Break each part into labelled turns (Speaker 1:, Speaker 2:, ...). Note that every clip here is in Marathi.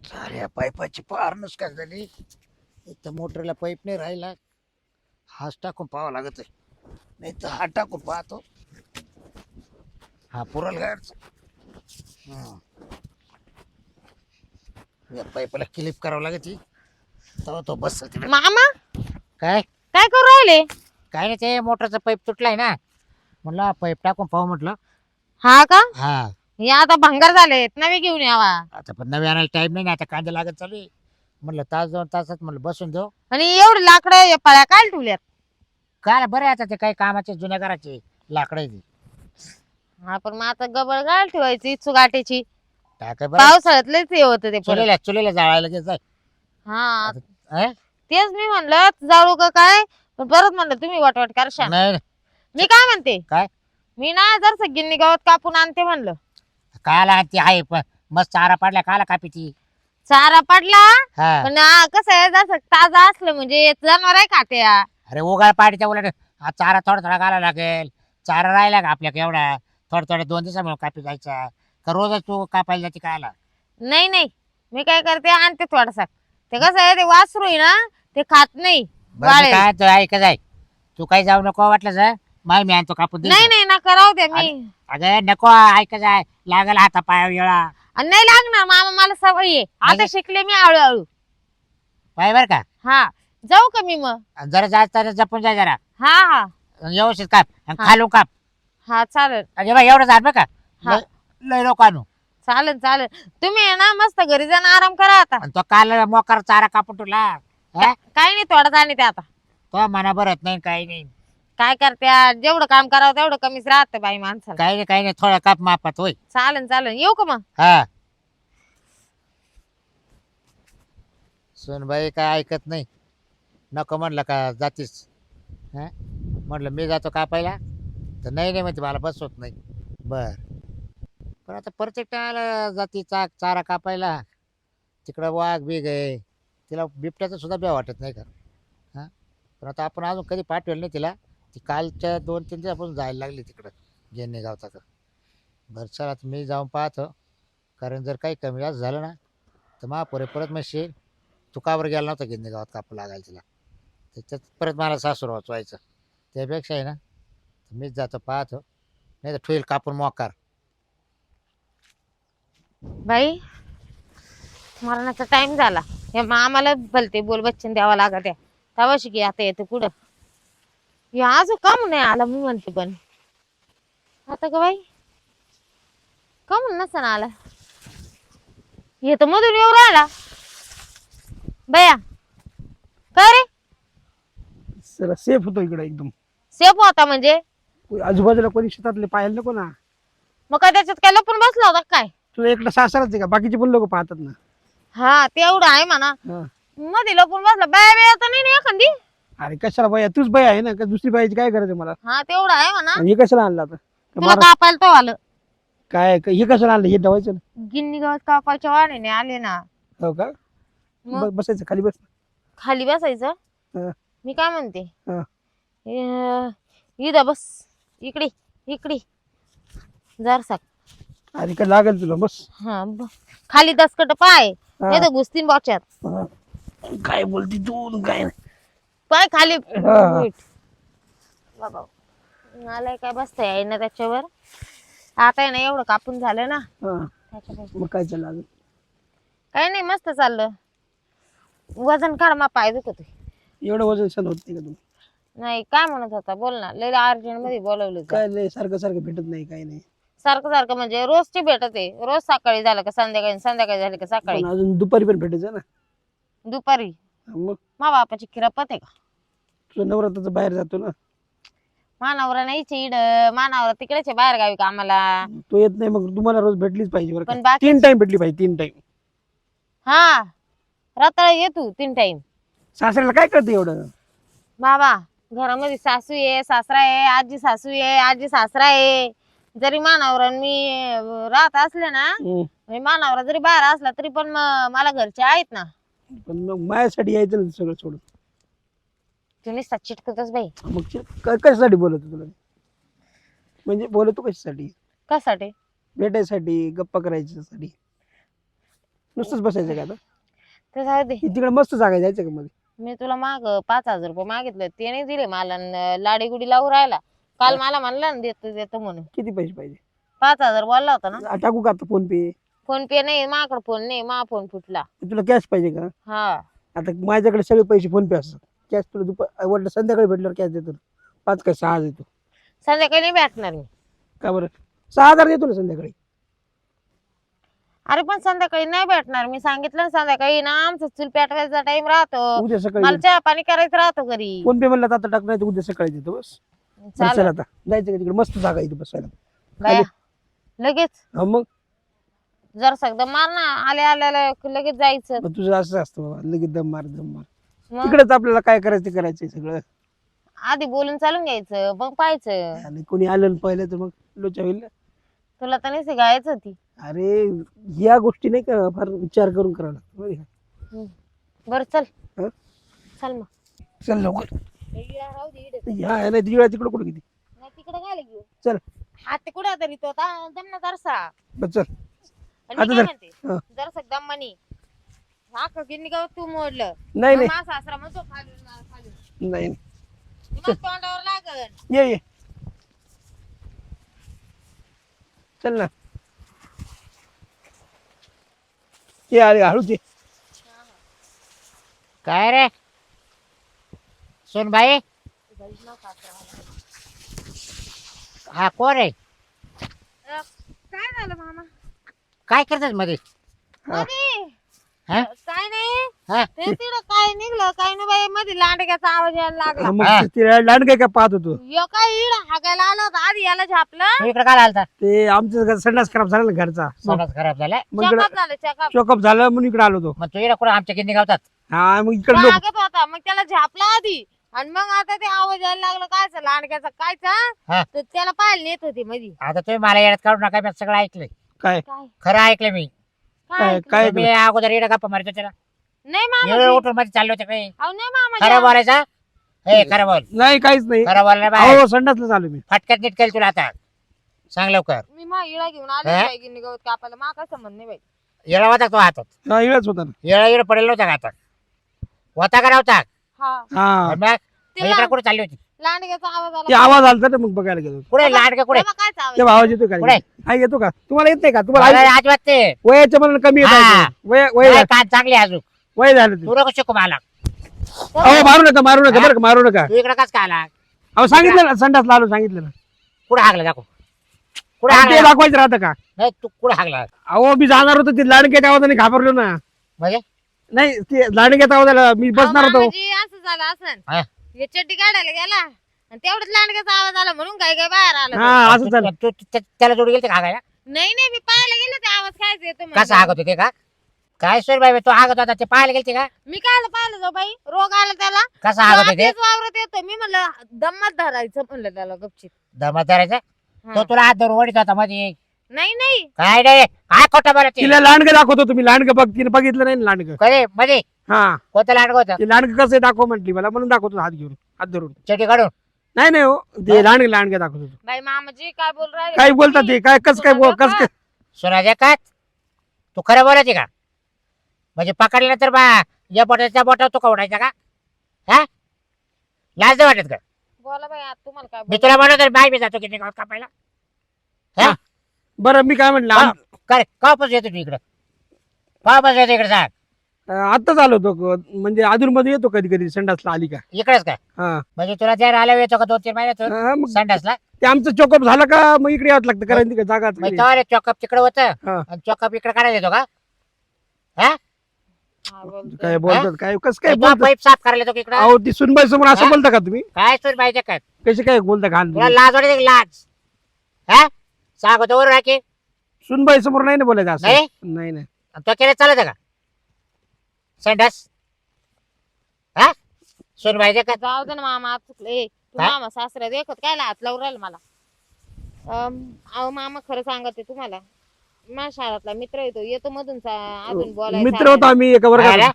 Speaker 1: झाल्या पाईपाची पार नुसकान झाली. एक तर मोटरला पाईप नाही राहिला. हाच टाकून पाहावा लागत आहे. नाही तर हा टाकून पाहतो. हा पुरल गाडचा. या पाईपाला क्लिप करावं लागते. तेव्हा तो बस
Speaker 2: मामा
Speaker 1: काय
Speaker 2: काय करू राहिले?
Speaker 1: काय नाही ते मोटरचा पाईप तुटलाय ना. म्हणलं हा पाईप टाकून पाहू म्हटलं.
Speaker 2: हा का?
Speaker 1: हा
Speaker 2: हे आता भंगार झालेत, नवे घेऊन यावा.
Speaker 1: आता पण नवी आणायला टाइम नाही ना. आता कांदे लागत चालू आहे. म्हणलं तास 2 तासात म्हणलं बसून जाऊ.
Speaker 2: आणि एवढे लाकडं पळ्या काय ठेवल्यात?
Speaker 1: काय बरं आहे आता ते काही कामाचे जुन्या घराचे लाकडं आहे ती.
Speaker 2: हा पण मग आता गबळ गाळ ठेवायची इच्छू गाठीची.
Speaker 1: टाकाय बरं.
Speaker 2: पावसाळ्यात लयच हे होतं ते परत.
Speaker 1: चुलीला जाळायला घेत जाय
Speaker 2: हा
Speaker 1: आता. अं?
Speaker 2: तेच मी म्हणलं जाळू का काय, पण परत म्हणलं तुम्ही वाटवाट करशाल.
Speaker 1: नाही
Speaker 2: मी काय म्हणते,
Speaker 1: काय
Speaker 2: मी ना जर गिन्नी गावात कापून आणते म्हणलं.
Speaker 1: काला ती आहे पण मस्त चारा पाडल्या काला कापीची.
Speaker 2: चारा पडला
Speaker 1: हा
Speaker 2: पण कसं आहे, जसं ताजा असलं म्हणजे जनावर आहे खात्या.
Speaker 1: अरे उगाळ पाडीच्या उलट हा चारा थोडा थोडा घालायला लागेल. चारा राहिला का आपल्या एवढा थोडा थोडा 2 दिवसामुळे कापी जायचा का रोजच तू कापायला जाते कायला.
Speaker 2: नाही नाही, मी काय करते आणते थोडासा. ते कसं आहे, ते वासरू आहे ना, ते खात नाही
Speaker 1: बरं मी
Speaker 2: वाळेल.
Speaker 1: काय म्हणतो, ऐक जाय तू काही जाऊ नको वाटलं सर. माय मी आणतो कापून दे.
Speaker 2: नाही नाही नका राहू द्या. मी
Speaker 1: अगं नको ऐक जाय लागल हाता पाया वेळा
Speaker 2: आणि नाही लागणार मामा, मला सवय आहे आता,
Speaker 1: नाही.
Speaker 2: शिकले मी हळूहळू.
Speaker 1: पाय बर का.
Speaker 2: हा जाऊ का मी मग?
Speaker 1: आणि जरा जास्त जपून जाय जरा.
Speaker 2: हा हा
Speaker 1: व्यवस्थित काप आणि
Speaker 2: हा.
Speaker 1: खालून काप.
Speaker 2: हा चालेल.
Speaker 1: अरे बा एवढं झाड का.
Speaker 2: हा.
Speaker 1: लय लोक आणू.
Speaker 2: चालेल चालेल. तुम्ही आहे ना मस्त घरी जाणं आराम करा आता.
Speaker 1: आणि तो काल मोकार चारा कापून तुला
Speaker 2: काही नाही, थोडं जाणे ते आता.
Speaker 1: तो मना भरत नाही काही नाही.
Speaker 2: काय करत्या, जेवढं काम करावं तेवढं कमीच राहतं बाई माणसाला.
Speaker 1: काही नाही थोडा काप मापात होय.
Speaker 2: चालेल चालेल, येऊ का मग?
Speaker 1: हा सुनबाई काय ऐकत नाही. नको म्हणलं का जातीस. हा म्हटलं मी जातो कापायला तर नाही नाही म्हणते मला बसवत नाही. बर पण आता प्रत्येक टायमाला जाती चारा कापायला. तिकडं वाघ बिग आहे. तिला बिबट्याचं सुद्धा बी वाटत नाही का. हां पण आता आपण अजून कधी पाठवेल नाही तिला. ती कालच्या 2-3 दिवसापासून जायला लागली तिकडं गिन्नी गावचा का. बरं चला आता मी जाऊन पाहतो. कारण जर काही कमी जास्त झालं ना तर महापुरे परत म्हणशील तू का बरं गेला नव्हता गिन्नी गावात कापू लागायला तिला. त्याच्यात परत मला सासूर वाचवायचं. त्यापेक्षा आहे ना मीच जातो पाहतो. नाही तर ठेवील कापून मोकार.
Speaker 2: बाई मरणाचा टाइम झाला. हे आम्हाला भलते बोल बच्चन द्यावा लागत आहे. तवा शिकी आता येते कुठं. हे आज कम नाही आला मी म्हणते, पण आता का बाई कम नसताना आला. हे तर मधून येऊ राहिला. बया काय रे,
Speaker 3: सर सेफ होतो इकडे एकदम.
Speaker 2: सेफ होता म्हणजे?
Speaker 3: आजूबाजूला कोणी शेतातले पाहायला नको ना.
Speaker 2: मग काय त्याच्यात काय लपून बसला होता काय?
Speaker 3: तुला एकटा सासराच आहे का, बाकीचे पण लोक पाहतात ना.
Speaker 2: हा तेवढं आहे म्हणा.
Speaker 3: हा.
Speaker 2: मध्ये लपून बसला. बाया बिया तर नाही ना एखादी?
Speaker 3: अरे कशाला बाई, तूच बाई आहे ना, का दुसरी बाईची काय गरज आहे मला.
Speaker 2: हा तेवढं आहे म्हणा.
Speaker 3: आणि हे कशाला आणलं आता का
Speaker 2: तुला
Speaker 3: मारा-
Speaker 2: कापायला तो आलं.
Speaker 3: हे कशाला आणलं, हे ठेवायचं ना.
Speaker 2: गिन्नी गावात कापायच्या वाढीने आले ना.
Speaker 3: हो का.
Speaker 2: मग?
Speaker 3: बसायचं खाली बस.
Speaker 2: खाली बसायचं.
Speaker 3: हा.
Speaker 2: मी काय म्हणते,
Speaker 3: हा.
Speaker 2: इथं बस. इकडे इकडे जरसा.
Speaker 3: अरे काय लागेल तुला, बस.
Speaker 2: हा खाली दसकट पाय,
Speaker 3: हा.
Speaker 2: नाही तर घुसतीन बॉच्यात.
Speaker 3: हा. काय बोलती तू काय नाही.
Speaker 2: पाय खाली.
Speaker 3: हा.
Speaker 2: नीट. बाबा मला काय बसता आहे ना त्याच्यावर. आता आहे ना एवढं कापून झालं ना
Speaker 3: हा.
Speaker 2: त्याच्यापासून.
Speaker 3: मग काय लागेल.
Speaker 2: काही नाही, मस्त चाललं. वजन काढ, मा पाय दुखत होते.
Speaker 3: एवढं वजन सण होत नाही का तू.
Speaker 2: नाही काय म्हणत होता, बोल ना. लय अर्जंट मध्ये बोलवलं होतं.
Speaker 3: काय नाही, सारखं सारखं भेटत नाही, काही नाही.
Speaker 2: सारखं सारखं म्हणजे रोजची भेटत आहे. रोज सकाळी झालं का संध्याकाळी, संध्याकाळी झाली का सकाळी.
Speaker 3: पण अजून दुपारी पण भेटायचं ना.
Speaker 2: दुपारी
Speaker 3: मग
Speaker 2: मा बापाची खिरापत आहे का?
Speaker 3: तुझं नवरात्राचं बाहेर जातो ना.
Speaker 2: मानावरा नाही चिड. मानावरा तिकडेच आहे बाहेर गावी कामाला.
Speaker 3: तो येत नाही, मग तुम्हाला रोज भेटलीच पाहिजे बरं
Speaker 2: पण
Speaker 3: का.
Speaker 2: बाकी
Speaker 3: 3 टाइम भेटली पाहिजे, 3 टाइम.
Speaker 2: हा रताळ ये तू 3 टाइम.
Speaker 3: सासऱ्याला काय करते एवढं.
Speaker 2: बाबा घरामध्ये सासू आहे, सासरा आहे, आजी सासू आहे, आजी सासरा आहे. जरी मानावरा मी राहत असले ना, म्हणजे मानावरा जरी बाहेर असला तरी पण मला घरचे आहेत ना.
Speaker 3: पण मग माझ्यासाठी यायचं ना सगळं सोडून.
Speaker 2: तू नुसता चिटकतच बाई.
Speaker 3: मग कशासाठी बोलतो तुला. म्हणजे बोलतो कशासाठी.
Speaker 2: कशासाठी?
Speaker 3: भेटायसाठी, गप्पा करायच्यासाठी. नुसतंच बसायचं का आता
Speaker 2: ते जाऊ दे.
Speaker 3: तिकडे मस्त जागा आहे, जायचं का मध्ये?
Speaker 2: मी तुला माग 5,000 रुपये मागितले ते नाही दिले मला लाडी गुडी लावून राहिला. काल मला म्हणलं ना देतो देतो म्हणून.
Speaker 3: किती पैसे पाहिजे?
Speaker 2: 5,000 बोलला होता ना.
Speaker 3: टाकू का आता फोन पे?
Speaker 2: फोन पे नाही माझ्याकडे, फोन नाही, मा फोन फुटला.
Speaker 3: तुला कॅश पाहिजे का?
Speaker 2: हा
Speaker 3: आता माझ्याकडे सगळे पैसे फोन पे असतात. कॅश तुला वाटलं संध्याकाळी भेटल्यावर कॅश देतो. 5 का 6 देतो.
Speaker 2: संध्याकाळी नाही भेटणार मी.
Speaker 3: का बरं? 6,000 देतो ना संध्याकाळी.
Speaker 2: अरे पण संध्याकाळी नाही भेटणार, मी सांगितलं ना संध्याकाळी ना आमचं चूल पेटवायचा टाइम राहतो.
Speaker 3: उद्या सकाळी
Speaker 2: मला चहा पाणी करायचं राहतो घरी.
Speaker 3: फोन पे म्हणलं तर आता टाक, नाही तर उद्या सकाळी देतो. बस चल
Speaker 2: चालेल
Speaker 3: आता जायचं का तिकडे? मस्त जागा आहे इथे बसायला.
Speaker 2: बाया, लगेच
Speaker 3: हा मग
Speaker 2: जर सगळं मार ना, आल्या आल्या लगेच जायचं.
Speaker 3: मग तुझं असं असतं बाबा, लगेच दम मार दम मार.
Speaker 2: मग
Speaker 3: तिकडेच आपल्याला काय करायचं ते करायचंय सगळं.
Speaker 2: आधी बोलून चालून घ्यायचं मग पाहायचं.
Speaker 3: आणि कोणी आलं पाहिलं तर मग लोचा होईल ना.
Speaker 2: तुला तर नाही गायचं होती.
Speaker 3: अरे या गोष्टी नाही का फार विचार करून करावं लागतं बरं का?
Speaker 2: बर चल
Speaker 3: हं?
Speaker 2: चल मग.
Speaker 3: चल लवकर.
Speaker 2: राहू दे इकडे.
Speaker 3: या नाही तिकडे कुठे किती?
Speaker 2: नाही तिकडे काय घेऊ.
Speaker 3: चल
Speaker 2: हात कुठे तरी तो दम ना जरसा.
Speaker 3: बस चल.
Speaker 2: आणि
Speaker 3: आता
Speaker 2: मी काय
Speaker 3: जर-
Speaker 2: म्हणते
Speaker 3: हं.
Speaker 2: जरसा दम म्हणी हा गिन्नी गाव तू मोडलं.
Speaker 3: नाही नाही
Speaker 2: माझा सासरा म्हणतो खाली खाली
Speaker 3: नाही
Speaker 2: मग तोंडावर लागल.
Speaker 3: ये चल ना. ये अरे हळूच ये.
Speaker 1: काय रे सोनबाई? हा कोण आहे?
Speaker 2: काय झालं मामा?
Speaker 1: काय करतात मध्ये?
Speaker 2: मध्ये
Speaker 1: हा?
Speaker 2: काय नाही
Speaker 1: हा?
Speaker 2: ते तिकडं काय निघलं काय नाही बाई, मध्ये लांडग्याचा आवाज यायला लागला.
Speaker 3: हा, मग तिला लांड काय पाहत होतो.
Speaker 2: यो काय इड हागायला आलं होतं आधी याला झापलं.
Speaker 1: तू इकडे काय आलता?
Speaker 3: ते आमचं संडास खराब झाला ना घरचा.
Speaker 1: सोनाच खराब झालाय.
Speaker 3: मग इकडे
Speaker 2: चेकअप झालं चेकअप.
Speaker 3: चोकअप झालं म्हणून इकडे आलो होतो.
Speaker 1: मग तू इकडे कुठं आमच्या किंदी गावतात?
Speaker 3: हा मग इकडे लोक
Speaker 2: लागत होता मग त्याला झापला आधी आणि मग आता ते आवाज यायला लागला कायचा लांडग्याचा
Speaker 1: हा.
Speaker 2: कायचा तर त्याला पाहायला नेत होती मध्ये.
Speaker 1: आता तुम्ही मला येण्यात काढू नका, मी सगळं ऐकलंय.
Speaker 3: काय
Speaker 2: काय
Speaker 1: खरं ऐकलं मी.
Speaker 2: काय
Speaker 3: काय
Speaker 1: मी अगोदर इकडे गप्पा मारतो त्याला.
Speaker 2: नाही मामा
Speaker 1: एवढं उठून मध्ये चालले होते काही.
Speaker 2: अहो नाही मामा
Speaker 1: खरं बोलायचा. हे खरं बोल.
Speaker 3: नाही काहीच नाही.
Speaker 1: खरं बोल ना बाय.
Speaker 3: हो संडासला चालू मी.
Speaker 1: फटक्यात नीट केलं तुला आता. सांग लवकर.
Speaker 2: मी मा इळा घेऊन
Speaker 1: हा?
Speaker 2: आले गिन्नी गवत कापायला मा काय संबंध नाही बाई.
Speaker 1: येळा होता तो हातात.
Speaker 3: हा इळच होता ना.
Speaker 1: येळा इकडे पडेल नव्हता का हातात? होता का नव्हता?
Speaker 2: हा
Speaker 3: हा
Speaker 1: मग इकडे कुठे चालली होती?
Speaker 2: लांडग्याचा आवाज
Speaker 3: ते
Speaker 2: आला.
Speaker 3: आवाज आलता ना मग बघायला गेलो.
Speaker 1: कुठे लाडका कुठे?
Speaker 2: तेव्हा कायचा आवाज?
Speaker 3: तेव्हा आवाज येतो का?
Speaker 1: कुठे?
Speaker 3: हा येतो का? तुम्हाला येत नाही का? तुम्हाला
Speaker 1: मला
Speaker 3: ऐक-
Speaker 1: अजिबात ते.
Speaker 3: वयाच्या मनाने कमी येत
Speaker 1: हा.
Speaker 3: आहे. वय
Speaker 1: काय कान चांगली आहे अजून.
Speaker 3: वय झालं ते.
Speaker 1: तू नको शिकू मला.
Speaker 3: अहो मारू नका बरं का मारू नका.
Speaker 1: तू इकडे कस का आला?
Speaker 3: अहो सांगितलं ना संडासला आलो सांगितलं ना.
Speaker 1: कुठे हागला दाखव. कुठे
Speaker 3: अहो, ते
Speaker 1: हागला?
Speaker 3: दाखवायचं राहतं का?
Speaker 1: नाही तू कुठे हागला?
Speaker 3: अहो मी जाणार होतो ते लाडक्याच्या आवाजाने घाबरलो ना.
Speaker 1: म्हणजे
Speaker 3: नाही ते लाडक्याच्या आवाजाला मी बसणार
Speaker 2: अहो,
Speaker 3: होतो.
Speaker 2: मामाजी, असं झालं असन
Speaker 1: हा.
Speaker 2: हे चड्डी काढायला गेला आणि तेवढंच लांडग्याचा आवाज आला म्हणून काय काय बाहेर आला तो.
Speaker 3: हा असं झालं.
Speaker 1: त्याला जोडी गेली हागायला?
Speaker 2: नाही नाही मी पाहायला गेलो ते आवाज काय येतो
Speaker 1: कसं
Speaker 2: म्हणलं.
Speaker 1: हागत होते का? काय सोय बाई तो हागत होता ते पाहायला गेलते का?
Speaker 2: मी काय पाहिलं जाऊ बाई रोग आला त्याला.
Speaker 1: कसं हागत
Speaker 2: तो
Speaker 1: होते?
Speaker 2: आधीच वावरत येतो मी म्हणलं दमात धरायचं म्हणलं त्याला गपचित.
Speaker 1: दमात धरायचा?
Speaker 2: हा.
Speaker 1: तो तुला हात धरून ओढीत होता मध्ये.
Speaker 2: नाही नाही
Speaker 1: काय नाही काय खोटं बोलत ते?
Speaker 3: तिला लांडगं दाखवतो तुम्ही. लांडगं बघ तिने बघितलं नाही ना लांडगं.
Speaker 1: कधी मध्ये
Speaker 3: हा
Speaker 1: कोणतं लाडक होतं?
Speaker 3: ते लांडगं कसं आहे दाखव म्हटली मला म्हणून दाखवतो हात घेऊन हात धरून.
Speaker 1: चटी काढून
Speaker 3: नाही नाही हो ते लांडगं दाखवतो.
Speaker 2: बाई मामाजी काय बोल राहिले
Speaker 3: काय बोलतात ते काय कस काय कस काय
Speaker 1: सुराजा का तू खरं बोलायची का? म्हणजे पकडल्यानंतर बा या बोटाच्या बोटावर तू का उडायचा का? हा लाज नाही वाटत का?
Speaker 2: बोला बाई आता तुम्हाला काय
Speaker 1: मी
Speaker 2: बोलायचं?
Speaker 1: तुला म्हणतो तर बाय मी जातो किती गावात कापायला. हा?
Speaker 3: बरं मी काय म्हटलं
Speaker 1: काय कापच येतो तू इकडं? कापच येतो इकडे सांग.
Speaker 3: आत्ताच आलो होतो म्हणजे अधून मध्ये येतो कधी कधी संडासला आली का.
Speaker 1: इकडेच काय
Speaker 3: हा
Speaker 1: म्हणजे तुला त्या आल्या येतो का 2-3 महिन्यात
Speaker 3: हा, मग
Speaker 1: संडासला?
Speaker 3: ते आमचं चोकअप झालं का मग इकडे यावं लागतं कारण तिकडे जागा
Speaker 1: मग तेव्हा चॉकअप तिकडे होतं
Speaker 3: हा.
Speaker 1: आणि चॉकअप इकडे काढायला येतो का? हा
Speaker 2: हा, बोलतोय.
Speaker 3: काय बोलतात काय कसं काय
Speaker 1: तुला
Speaker 3: बोलतात.
Speaker 1: पाईप साफ करायला येतो का इकडं?
Speaker 3: अहो ती सुनबाई समोर असं
Speaker 1: हा?
Speaker 3: बोलता का तुम्ही?
Speaker 1: काय सोय पाहिजे काय?
Speaker 3: कशी काय बोलता घाण
Speaker 1: तुला लाज वाटते का लाज? हा सांगतो बरोबर आहे की
Speaker 3: सुनबाई समोर नाही ना बोलायचं असं.
Speaker 1: नाही?
Speaker 3: नाही नाही
Speaker 1: तो केलं चालत का संडास? हा सोन पाहिजे का?
Speaker 2: जाऊ दे ना मामा आता चुकलं. ए तू
Speaker 1: काय?
Speaker 2: मामा सासरा देखत काय हात लावून राहिला मला. अहो मामा खरं सांगते तुम्हाला माझ्या शाळेतला मित्र येतो मधून अजून बोलायला
Speaker 3: मित्र होतो आम्ही एका वर्गात.
Speaker 1: आला?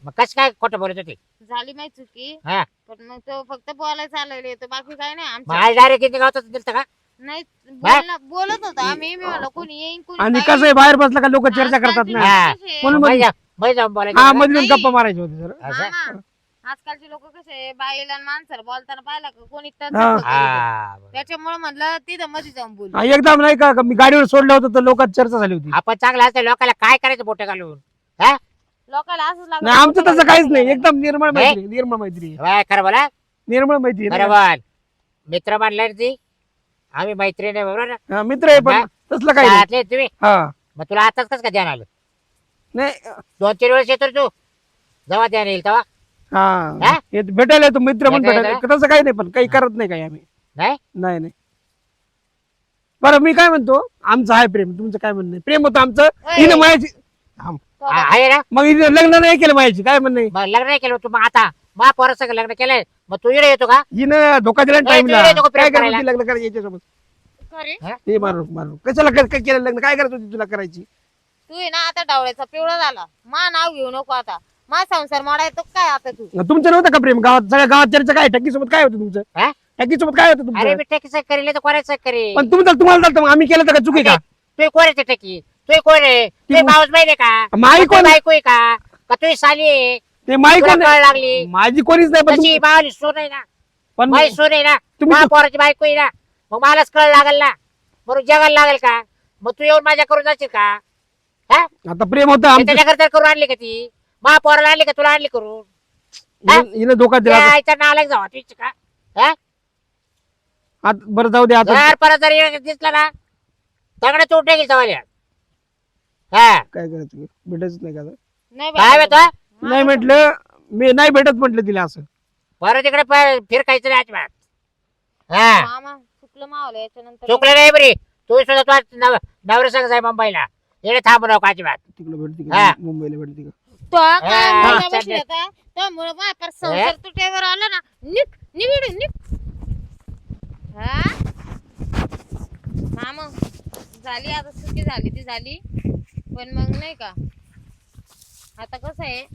Speaker 1: मग कसं काय खोटं बोलत होते?
Speaker 2: झाली माहिती चुकी
Speaker 1: हा
Speaker 2: पण मग तो फक्त बोलायला चालले येतो बाकी काय नाही
Speaker 1: मग
Speaker 2: आमच्या.
Speaker 1: आज डायरेक्ट किती गावतात दिलतं का?
Speaker 2: नाही
Speaker 1: हा?
Speaker 2: बोलत होतो आम्ही. मी म्हणलं कोणी येईन कोणी
Speaker 3: आणि
Speaker 2: बाई
Speaker 3: कसं आहे बाहेर बसला का लोक चर्चा करतात
Speaker 2: आजकालचे
Speaker 3: ना
Speaker 1: हा.
Speaker 2: लोकं कसे-
Speaker 3: म्हणून म्हणजे
Speaker 1: मै जाऊन बोलायचं
Speaker 3: हा
Speaker 1: का?
Speaker 3: मध्ये
Speaker 2: नाही.
Speaker 3: गप्पा मारायचे होते सर
Speaker 1: असं?
Speaker 2: मामा, आजकालचे लोक कसे बाईला आणि माणसाला बोलताना पाहिलं का कोणी
Speaker 3: हा.
Speaker 1: हा, बरोबर.
Speaker 2: त्याच्यामुळे म्हणलं तिथं मध्ये जाऊन बोल.
Speaker 3: एकदम नाही का मी गाडीवर सोडलं होतं तर लोकांत चर्चा झाली होती
Speaker 1: आपण चांगलं असतं लोकांना काय करायचं बोटे घालून
Speaker 2: लोकाला असंच लागलं.
Speaker 3: नाही आमचं तसं काहीच नाही एकदम निर्मळ मैत्री निर्मळ मैत्री
Speaker 1: काय खरं बोला
Speaker 3: निर्मळ मैत्री आहे ना.
Speaker 1: बरोबर मित्र मानलाय ना ती आम्ही मैत्रीण आहे बरोबर ना?
Speaker 3: हा, मित्र आहे पण
Speaker 1: हा?
Speaker 3: तसलं काही नाही
Speaker 1: शाळेतले तुम्ही
Speaker 3: हा
Speaker 1: मग तुला आताच कसं काय ध्यान आलं
Speaker 3: नाही
Speaker 1: 2-3 वेळेस येतो रे तू जेव्हा ध्यान येईल तेव्हा
Speaker 3: हा
Speaker 1: हा?
Speaker 3: भेटायला येतो मित्र पण
Speaker 1: भेटायला
Speaker 3: भेटायला तसं काही नाही पण काही करत नाही काही आम्ही
Speaker 1: नाही
Speaker 3: नाही नाही बरं मी काय म्हणतो आमचं आहे प्रेम तुमचं काय म्हणणं आहे? प्रेम होतं आमचं
Speaker 2: ओय.
Speaker 3: हिनं मायाची थांब.
Speaker 1: आहे ना
Speaker 3: मग हिनं लग्न नाही केलं मायाची काय म्हणणं आहे?
Speaker 1: मग लग्न नाही केलं तू मग आता मग पोरं सगळं लग्न केलंय मग तू इकडे येतो का
Speaker 3: हिनं धोका दिला
Speaker 1: नाही,
Speaker 3: टाइमला
Speaker 1: तू येतो का प्रेम
Speaker 3: काय
Speaker 1: करायला?
Speaker 3: करायचं लग्न करायचं याच्यासोबत
Speaker 2: खरे
Speaker 3: हे मारू मारू कशाला काय केलं लग्न काय करायचं होती तुला करायची
Speaker 2: तू आहे ना आता डावळ्याचा पिवळा झाला. मा नाव घेऊ नको आता. मा संसार मोडायचं काय आता तू.
Speaker 3: तुमचं नव्हतं का प्रेम गावात सगळ्या गावात चर्चा काय टक्की सोबत काय होतं तुमचं
Speaker 1: हा?
Speaker 3: टक्की सोबत काय होतं
Speaker 1: अरे
Speaker 3: तुमचं
Speaker 1: मी टकी सक करेल तर कोणाचं करेल
Speaker 3: पण तुम्हाला तुम्हाला चालतं मग आम्ही केलं तर का चुकी का
Speaker 1: तू कोण आहे ते टकी तू कोण आहे तू
Speaker 3: ती-
Speaker 1: माऊस बहीण आहे का
Speaker 3: माई
Speaker 1: का
Speaker 3: कोण
Speaker 1: तू बायको आहे का तू साली आहे
Speaker 3: ते माई
Speaker 1: तुला
Speaker 3: कोण
Speaker 1: कळ लागली
Speaker 3: माझी कोणीच नाही पण
Speaker 1: तशी
Speaker 3: तुम-
Speaker 1: मावली सोन आहे ना
Speaker 3: पण
Speaker 1: माई सोन आहे ना
Speaker 3: तुम्ही-
Speaker 1: माझ्या पोराची बायको आहे ना मग मलाच कळ लागल ना बरोबर जगायला लागेल का मग तू येऊन माझ्या करून जाशील का हा
Speaker 3: आता प्रेम होतं आमचं
Speaker 1: त्याच्याकरता करून आणली का ती मा पोराला आणली का तुला आणली करून हा?
Speaker 3: हिनं धोका दिला
Speaker 1: यायचा नालायक जावा तुझी का हा?
Speaker 3: आता बरं जाऊ दे आता
Speaker 1: जर परत जर दिसला ना तगडे तोट गेली सवाल्या हा
Speaker 3: काय करायचं भेटायच नाही का आता?
Speaker 2: नाही
Speaker 1: काय
Speaker 2: भेटत.
Speaker 1: होतं
Speaker 3: नाही म्हटलं मी नाही भेटत म्हटलं तिला असं
Speaker 1: परत तिकडे फिरकायचं नाही अजिबात हा
Speaker 2: मामा चुकलं मावलं याच्यानंतर.
Speaker 1: चुकलं नाही बरी तू सुद्धा तू नवरा सांग जाय मुंबईला येणे थांबू नको अजिबात
Speaker 3: तिकडे भेटते
Speaker 1: हा.
Speaker 3: का मुंबईला भेटते का
Speaker 2: तो काय
Speaker 1: हा,
Speaker 2: मुलगा
Speaker 1: चालतंय.
Speaker 2: बसला होता, त्यामुळे माझा संसार तुटेवर आला ना. निघ हा मामा झाली आता चुकी झाली ती झाली. पण मग नाही का आता कसं आहे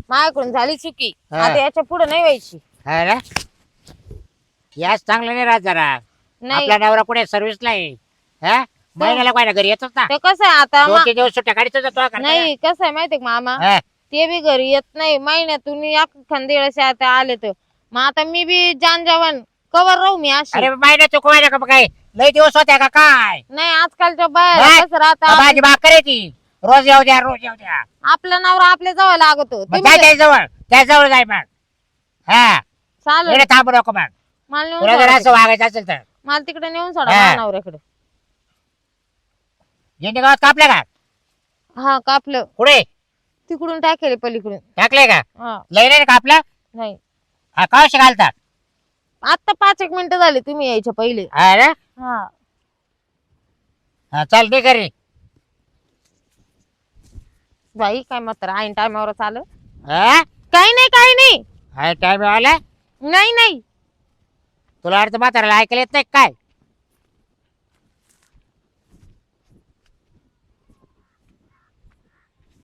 Speaker 2: माझ्याकडून झाली चुकी.
Speaker 1: हा.
Speaker 2: आता याच्या पुढे नाही व्हायची.
Speaker 1: हा ना याच चांगलं नाही राहत जरा
Speaker 2: नाही
Speaker 1: आपला नवरा कुठे सर्व्हिसला आहे हा महिन्याला काय ना घरी येतोच ना
Speaker 2: ते कसं आहे आता
Speaker 1: 2-3 दिवस सुट्ट्या काढीतच जातो का
Speaker 2: नाही कसं आहे माहितीये का मामा
Speaker 1: हा.
Speaker 2: ते बी घरी येत नाही महिन्यातून खंदे वेळेस आता आले तर मग आता मी बी जान जवान कवर राहू मी अशी.
Speaker 1: अरे महिन्यात तू कोणाला का काय लय दिवस होत्या का काय
Speaker 2: नाही आजकालच्या बाया
Speaker 1: हा?
Speaker 2: कसं राहता
Speaker 1: माझी भाकर आहे ती रोज येऊ द्या
Speaker 2: आपला नवरा आपल्या जवळ लागतो.
Speaker 1: मग जाय त्या जवळ जाय मग हा
Speaker 2: चालेल
Speaker 1: इकडे थांबू नको मग
Speaker 2: मला नेऊन
Speaker 1: तुला जर
Speaker 2: सोडा
Speaker 1: असं वागायचं असेल तर
Speaker 2: तिकडे. मला तिकडे नेऊन सोडा
Speaker 1: हा.
Speaker 2: माझ्या नवऱ्याकडे.
Speaker 1: झेंडे गावात कापले का
Speaker 2: हा कापलं
Speaker 1: पुढे
Speaker 2: तिकडून टाकेल पलीकडून.
Speaker 1: टाकले का
Speaker 2: हा
Speaker 1: लय नाही कापलं
Speaker 2: नाही
Speaker 1: हा कशी घालतात
Speaker 2: आता 5-1 मिनिटं झाली तुम्ही यायच्या पहिले.
Speaker 1: हा रे
Speaker 2: हा
Speaker 1: हा चल ते घरी
Speaker 2: बाई काय मात्र ऐन टायमावर चाल.
Speaker 1: हा
Speaker 2: काही नाही
Speaker 1: टाइम आला
Speaker 2: नाही
Speaker 1: तुला अर्थ म्हाताराला ऐकायला येत नाही काय